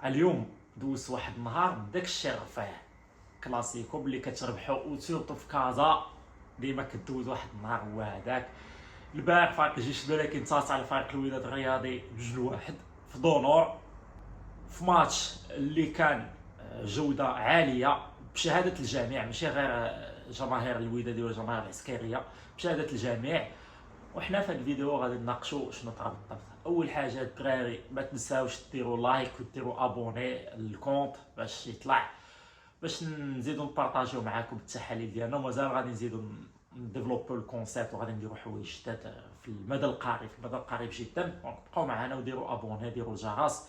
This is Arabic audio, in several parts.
اليوم دوز واحد النهار من داك الشيء رفاه كلاسيكو باللي كتربحوا وسيرتو في كازا. ديما كدوز واحد النهار هو هذاك. البارح فريق الجيش الملكي انتصر على فريق الوداد الرياضي ب2-1 في دونور، في ماتش اللي كان جوده عاليه بشهاده الجميع، ماشي غير جماهير الوداد ولا الجماهير العسكريه، بشهاده الجميع. وحنا في هذا الفيديو غادي نناقشوا شنو طرا بالضبط. اول حاجه الدراري ما تنساوش ديروا لايك وديروا ابوني للكونت باش يطلع، باش نزيدوا نبارطاجيو معاكم التحاليل ديالنا. ومازال غادي نزيدوا نديفلوبو الكونسيبت وغادي نديروا حوايج جداد في المدى القريب، في المدى القريب جدا. دونك بقاو معنا وديروا ابوني، ديروا الجرس.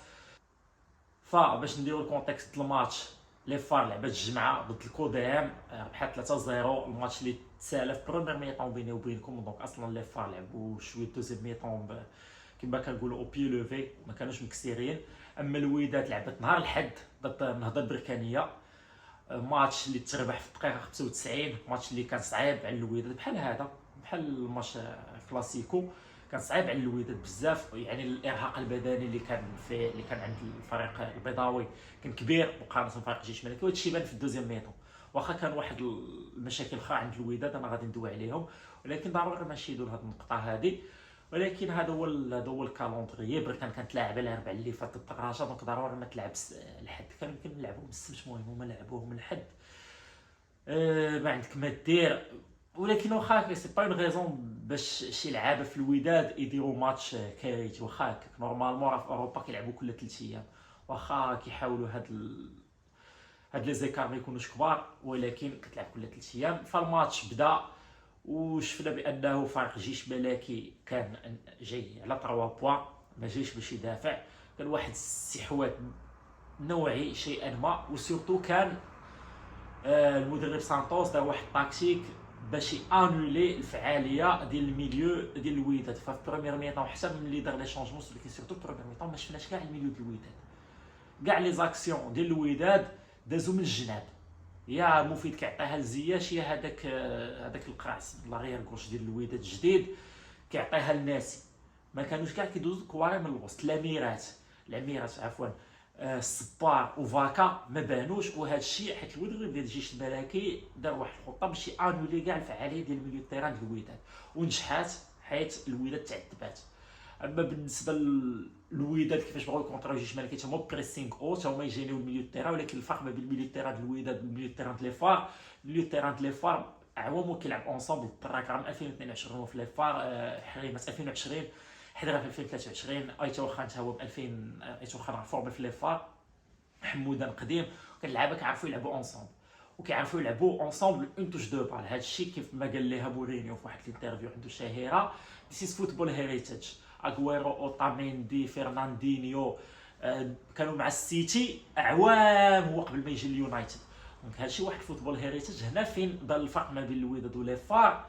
فباش نديروا الكونتكست الماتش، لي فار لعبات الجمعه ضد الكو دي ام، ربحات 3-0. الماتش اللي تسالى في بروميير ميطون بيني وبينكم، دونك اصلا لي فار لعبوا شويه دوزيام ميطون كما كنقولوا او بي لوفي، ما كانوش مكسيرين. اما الوداد لعبت نهار الحد ضد النهضه البركانيه، ماتش اللي تربح في الدقيقه 95. ماتش اللي كان صعيب على الوداد بحال هذا، بحال الماتش كلاسيكو كان صعيب على الوداد بزاف. يعني الارهاق البدني اللي كان عند الفريق البيضاوي كان كبير مقارنه بفريق الجيش الملكي، وهذا الشيء بان في الدوزيام ميطون. واخا كان واحد المشاكل اخرى عند الوداد انا غادي ندوي عليهم، ولكن ضروري ما نشيدوا لهذه النقطه هذه. ولكن هذا هو الكالوندريي. بركان كانت لاعبه الاربعاء اللي فات ضد الرجاء، دونك ضروري ما تلعب الحد. كان يمكن نلعبوا من السبت، المهم هما لعبوه من الحد. ما عندك ما دير. ولكن واخا سي با اون غيزون باش شي لعابه في الوداد يديروا ماتش كارثي. واخا هكاك نورمالمون في اوروبا كيلعبوا كل 3 ايام، واخا كيحاولوا هاد لي زيكار ما يكونوش كبار، ولكن كتلعب كل 3 ايام. فالماتش بدا وشفنا بانه فريق الجيش الملكي كان جاي على 3 بوان، ما جايش باش يدافع. كان واحد الاستحواذ نوعي شيئا ما، وسورتو كان المدرب سانتوس دار واحد التاكتيك باش انولي الفعاليه ديال الميليو ديال الوداد. ففي بروميير ميطون حتى ملي دار لي شونجمون، ولكن سورتو في بروميير ميطون ما شفناش كاع الميليو ديال الوداد. كاع لي زاكسيون ديال الوداد دازو من الجناب، يا مفيد كيعطيها لزياش، يا هذاك القراص لاغيير كوش ديال الوداد الجديد كيعطيها لناسي. ما كانوش كاع كيدوزو الكواري من الوسط. العميرات عفوا، الصبار وفاكا ما بانوش. وهذا الشيء حيت المدرب ديال الجيش الملكي دار واحد الخطه باش يانولي كاع الفعاليه ديال الميليو تيران ديال الوداد، ونجحات حيت الوداد تعذبات. اما بالنسبه للوداد كيفاش بغاو يكونطريو الجيش الملكي، تا هما بريسينغ اوت، تا هما يجينيو الميليو تيران. ولكن الفرق ما بين الميليو تيران ديال الوداد والميليو تيران ديال لي فار، الميليو تيران ديال لي فار عوامو كيلعب اونصومبل. الطراك راه من 2022 في لي فار، حريمات 2020 حيدرها في 2023. ايتو خان تا هو ب 2000، ايتو خان فورم في لي فار، حمودان قديم. كان اللعابه كيعرفوا يلعبوا اونصومبل، وكيعرفوا يلعبوا اونصومبل اون توش دو بال. هذا الشيء كيف ما قال ليها مورينيو في واحد الانترفيو عنده شهيره، ذيس از فوتبول هيريتاج. اغويرو، اوتاميندي، فرناندينيو كانوا مع السيتي اعوام هو قبل ما يجي اليونايتد. دونك هادشي واحد فوتبول هيريتاج. هنا فين بان الفرق ما بين الوداد ولي فار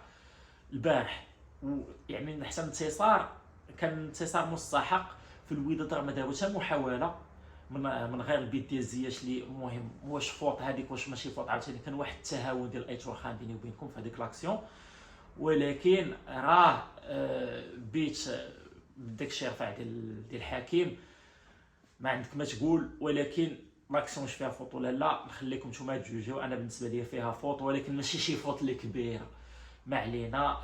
البارح. ويعني حسن انتصار، كان انتصار مستحق. في الوداد راه ما داروا حتى محاوله من غير البيت ديال زياش، اللي المهم واش فوت هذيك واش ماشي فوت. عاوتاني كان واحد التهاون ديال ايتور خان بيني وبينكم في هذيك لاكسيون. ولكن راه بيت داكشي رفع ديال الحكيم، ما عندك ما تقول. ولكن لاكسيون واش فيها فوت ولا لا نخليكم نتوما تجوجيو. انا بالنسبه لي فيها فوت، ولكن ماشي شي فوت اللي كبيره، ما علينا.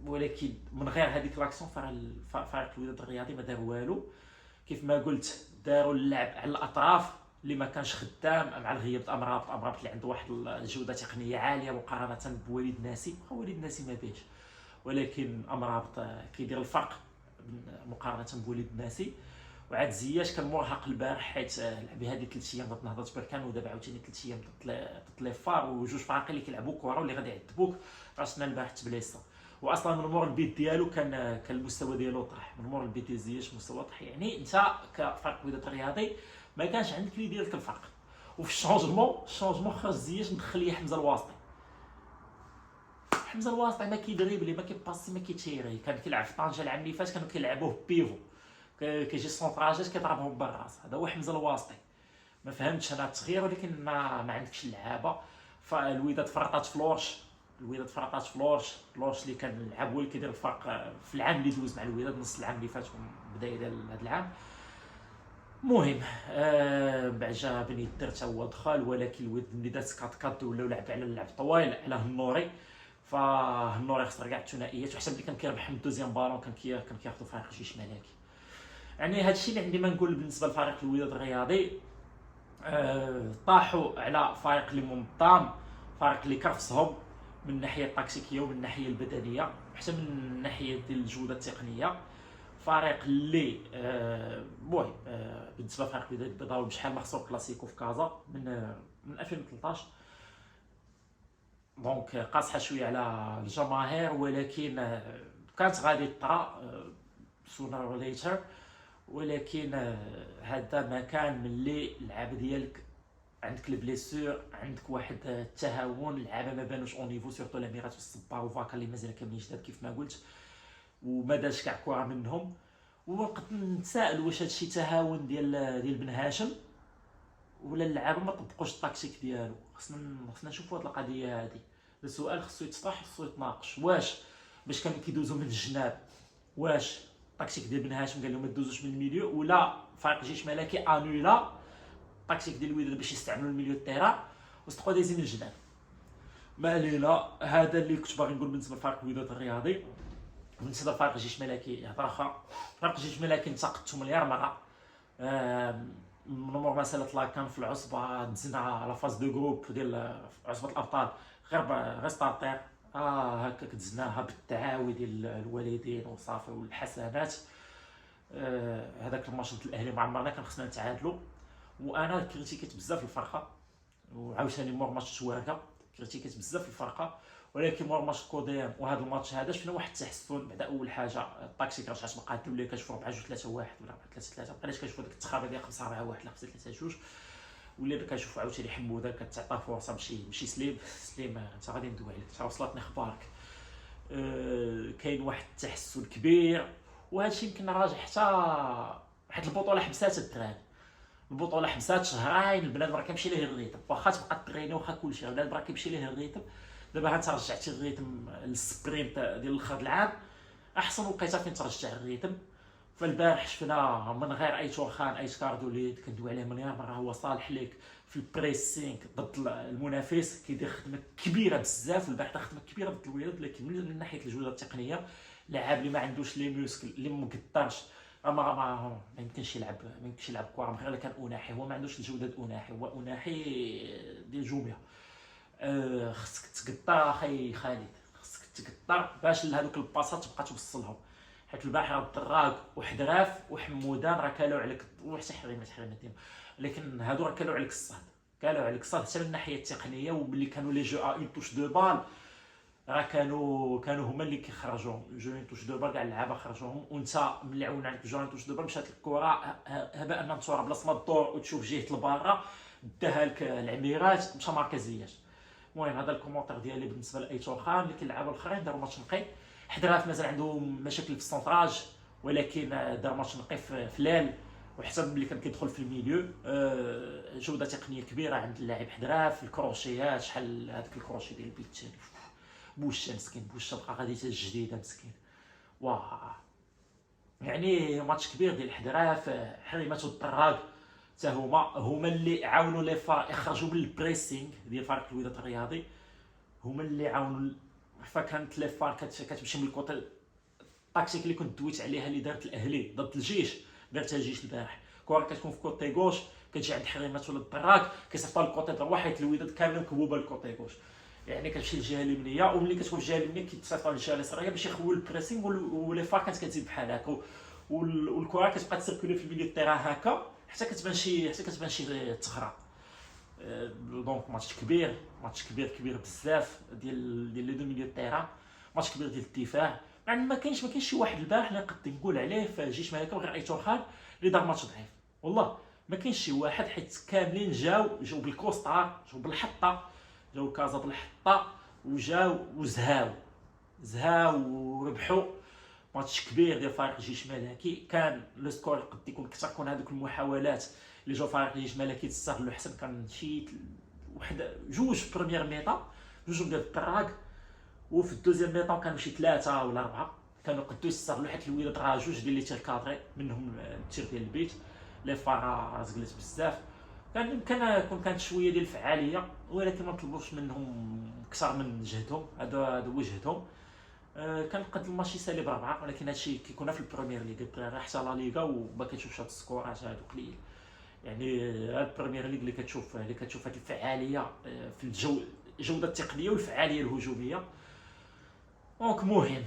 ولكن من غير هذيك لاكسيون فريق الوداد الرياضي ما دار والو. كيف ما قلت داروا اللعب على الاطراف اللي ما كانش خدام، مع الغياب امرابط اللي عنده واحد الجوده تقنيه عاليه مقارنه بوليد ناسي. وليد ناسي ما بيش، ولكن امرابط كيدير الفرق مقارنه بوليد ناسي. وعاد زياش كان مرهق البارح حيت لعب هذه 3 ايام ضد نهضه بركان، ودابا عاوتاني 3 ايام ضد لي فار، وجوج فراقي اللي كيلعبوا كره واللي غادي يعذبوك. راسنا البارح تبليصه، واصلا من مور البيت ديالو كان المستوى ديالو طاح. من مور البيت ديال زياش مستوى طاح. يعني انت كفريق الوداد الرياضي ما كانش عندك اللي يدير لك الفرق. وفي الشونجمون خرج زياش مدخل ليه حمزه الواسطي. حمزه الواسطي ما كيدريبلي، ما كيباسي، ما كيتيري. كان كيلعب في طنجه العام اللي فات، كانوا كيلعبوه بيفو، كيجي السونطراجات كيضربهم بالراس. هذا هو حمزه الواسطي. ما فهمتش انا التغيير، ولكن ما عندكش اللعابه. فالوداد فرطات فلورش، لورش اللي كان لعب هو اللي كيدير الفرق في العام اللي دوز مع الوداد، نص العام اللي فات وبدايه ديال هذا العام. المهم بعد جا بن يدير تا هو دخل، ولكن الوداد ملي دات 4-4 ولاو لعب على اللعب طويل على النوري، فالنوري خسر كاع الثنائيات، وحتى ملي كان كيربح من الدوزيام بالون كان كياخذوا فريق الجيش الملكي. يعني هادشي اللي عندي ما نقول بالنسبه لفريق الوداد الرياضي. طاحوا على فريق اللي منظم، فريق اللي كرفسهم من الناحيه التكتيكيه ومن الناحيه البدنيه وحتى من الناحيه ديال الجوده التقنيه. فريق اللي المهم بالنسبه لفريق الوداد البيضاوي بشحال ما خسروا كلاسيكو في كازا من 2013، دونك قاصحه شويه على الجماهير، ولكن كانت غادي تطرا sooner or later. ولكن هذا مكان ملي اللعابه ديالك عندك البليسور، عندك واحد التهاون، اللعابه ما بانوش اون نيفو، سورتو لاميرات والصبار وفاكا اللي مازال كاملين جداد كيف ما قلت، وما داش كاع كره منهم. ونقدر نتسائل واش هادشي تهاون ديال بن هاشم ولا اللعابه ما طبقوش التكتيك ديالو. خصنا نشوفوا هاد القضيه هادي، السؤال خصو يتطرح خصو يتناقش. واش باش كانوا كيدوزوا من الجناب، واش التكتيك ديال بن هاشم قال لهم ما دوزوش من الميليو، ولا فريق الجيش الملكي انولا التكتيك ديال الوداد باش يستعملوا الميليو تيرا وصدقوا دايزين من الجناب؟ ما علينا، هذا اللي كنت باغي نقول بالنسبه لفريق الوداد الرياضي. بالنسبه لفريق الجيش الملكي هضره اخرى، فريق الجيش الملكي انتقدتو مليار مره من عمر ما سالت لا كان في العصبه، دزنا على فاز دو جروب ديال عصبه الابطال غير ستارتير هكاك دزناها بالتعاوي ديال الوالدين وصافي والحسنات. هذاك الماتش ضد الاهلي مع عمرنا كان خصنا نتعادلوا، وانا كريتيكيت بزاف الفرقه، وعاوتاني مور ماتش تواكا كريتيكيت بزاف الفرقه. ولكن مور ماتش كوديام وهذا الماتش هذا شفنا واحد التحسن. بعد اول حاجه التاكسيك رجعت بقات تولي كتشوفوا 4-2-3-1 ولا 4-3-3، بقيناش كنشوفوا ديك التخابه ديال 5-4-1 لا 5-3-2، ولا كنشوفوا عاوتاني حموده كتعطى فرصه ماشي سليم انت غادي ندوي عليك حتى وصلتني اخبارك. كاين واحد التحسن كبير، وهذا الشيء يمكن راجع حيت البطوله حبسات الدراري، البطوله حبسات شهرين، البنادم راه كيمشي ليه الريتم، واخا تبقى تريني واخا كلشي البنادم راه كيمشي ليه الريتم. دابا انت رجعتي الريتم للسبرينت ديال الاخر العام، احسن وقيته فين ترجع الريتم. فالبارح شفنا من غير ايتور خان ايت كاردوليد كندوي عليه مليار مره، هو صالح ليك في البريسينغ ضد المنافس، كيدير خدمه كبيره بزاف، والبارح خدمه كبيره ضد الوداد. لكن من ناحيه الجوده التقنيه، لاعب اللي ما عندوش لي موسكل اللي ما مقدرش ما يمكنش يلعب كره من غير كان اناحي، هو ما عندوش الجوده اناحي، هو اناحي ديال جوميا. خصك تقطر اخي خالد، خصك تقطر باش لهذوك الباصات تبقى توصلهم، حيت البارح راه الدراك وحدراف وحمودان راه كالو عليك، وحتى حريمات ديما، لكن هادو راه كالو عليك الصاد حتى من الناحيه التقنيه. وملي كانوا لي جو اون توش دو بال راه كانوا هما اللي كيخرجوهم جو اون توش دو بال، كاع اللعابه خرجوهم، وانت ملي عاون عليك جو اون توش دو بال مشات الكره هباء منثورا بلاصه ما تدور وتشوف جهه البارة داها لك العميرات مشى ماركزيات. المهم هذا الكومونتير ديالي بالنسبه لايتور خان. لكن اللعابه الاخرين داروا ماتش نقي، حدراف مازال عندهم مشاكل في السونطراج، ولكن دار ماتش نقي في ليل، وحتى ملي كان كيدخل في الميليو جوده تقنيه كبيره عند اللاعب حدراف. الكروشيات شحال هذاك الكروشي ديال البيتشان بوشه مسكين، بوشه بقى غادي تجديده مسكين، واه يعني ماتش كبير ديال حدراف. حريمات والدراك حتى هما اللي عاونوا لي فار يخرجوا من البريسينغ ديال فريق الوداد الرياضي، هما اللي عاونوا. فكانت لي فار كتمشي من الكوطي التاكتيك اللي كنت دويت عليها اللي دارت الاهلي ضد الجيش، دارتها الجيش البارح. كره كتكون في كوطي غوش كتجي عند حريمات ولا الدراك كيصيفطها للكوطي دروه، حيت الوداد كاملين مكبوبه للكوطي غوش، يعني كتمشي للجهه اليمنيه، وملي كتكون في الجهه اليمنيه كيتصيفطها للجهه اليسريه باش يخوي البريسينغ، ولي فار كانت كتزيد بحال هكا، والكره كتبقى تسيركولي في الميليو تيران هكا حتى كتبان شي تخرا. دونك ماتش كبير بزاف ديال لي دو ميليو تيران، ماتش كبير ديال الدفاع. يعني ما كاينش شي واحد البارح اللي نقدر نقول عليه في الجيش الملكي غير ايتور خان اللي دار ماتش ضعيف، والله ما كاينش شي واحد، حيت كاملين جاو بالكوستار، جاو بالحطه، جاو كازا بالحطه، وجاو وزهاو وربحوا. ماتش كبير ديال فريق الجيش الملكي، كان لو سكور قد يكون اكثر، كون هذوك المحاولات اللي جاو فريق الجيش الملكي تستغلوا حسن، كان شي جوج في بريمير ميطا، جوج ديال الدراك، وفي الدوزيام ميطا كانوا شي 3 ولا 4 كانوا قدوا يستغلوا، حيت الوداد راه جوج ديال لي تير كادري منهم التير ديال البيت. لي فارا زقلت بزاف. كان يمكن يكون كانت شويه ديال الفعاليه، ولكن ما نطلبوش منهم اكثر من جهدهم، هذا وجهتهم. كنقد الماتش يسالي ب4، ولكن هادشي كيكون في البريمير ليغ. الدراري حتى لا ليغا وما كتشوفش هاد السكورات هادو قليل. يعني هاد البريمير ليغ اللي كتشوف هاد الفعاليه في الجوده التقنيه والفعاليه الهجوميه. دونك مهم.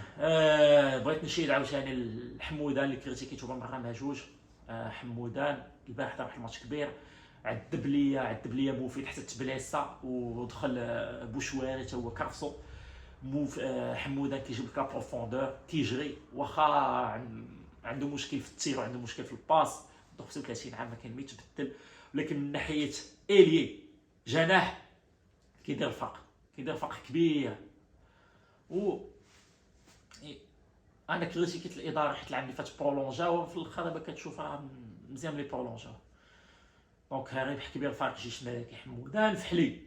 بغيت نشيد عاوتاني الحمودان اللي كريتيكيتو بمره مع جوج. حمودان البارح دار واحد الماتش كبير، عذب ليا مفيد حتى تبليسا، ودخل بوشواري حتى هو كرفصو. حمودان كيجيب لك لا بروفوندور، كيجري واخا عنده مشكل في التير وعنده مشكل في الباس، دونك 35 عام ما كان ما يتبدل. ولكن من ناحيه الي جناح كيدير فرق كبير. و انا كريتيكيت الاداره حيت العام اللي فات برولونجا، وفي الاخر دابا كتشوف راه مزيان ملي برولونجا. دونك ربح كبير فرق جيش ملكي. حمودان الفحلي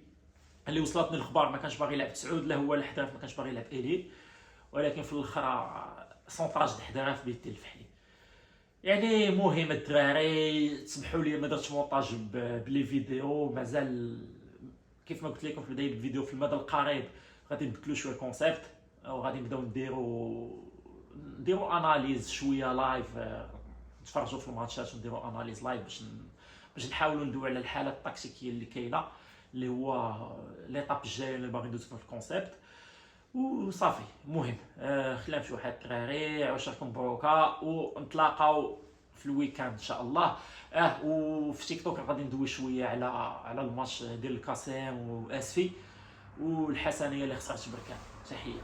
اللي وصلتني الاخبار ما كانش باغي يلعب سعود، لا هو الحداف ما كانش باغي يلعب الي، ولكن في الاخر سونطاج الحداف بيدي الفحلي. يعني مهم الدراري، تسمحوا لي ما درتش مونتاج بلي فيديو، مازال كيف ما قلت لكم في بدايه الفيديو في المدى القريب غادي نبدلوا شويه الكونسيبت، وغادي نبداو نديروا اناليز شويه لايف، نتفرجوا في الماتشات ونديروا اناليز لايف باش نحاولوا ندويو على الحاله التكتيكيه اللي كاينه، اللي هو ليطاب الجايه اللي باغي ندوزو في الكونسيبت. وصافي مهم. خلينا نمشيو واحد الدراري، عشركم مبروكه، ونتلاقاو في الويكاند ان شاء الله. وفي تيك توك غادي ندوي شويه على الماتش ديال الكاسيم واسفي والحسنيه اللي خسرت بركان. تحيه.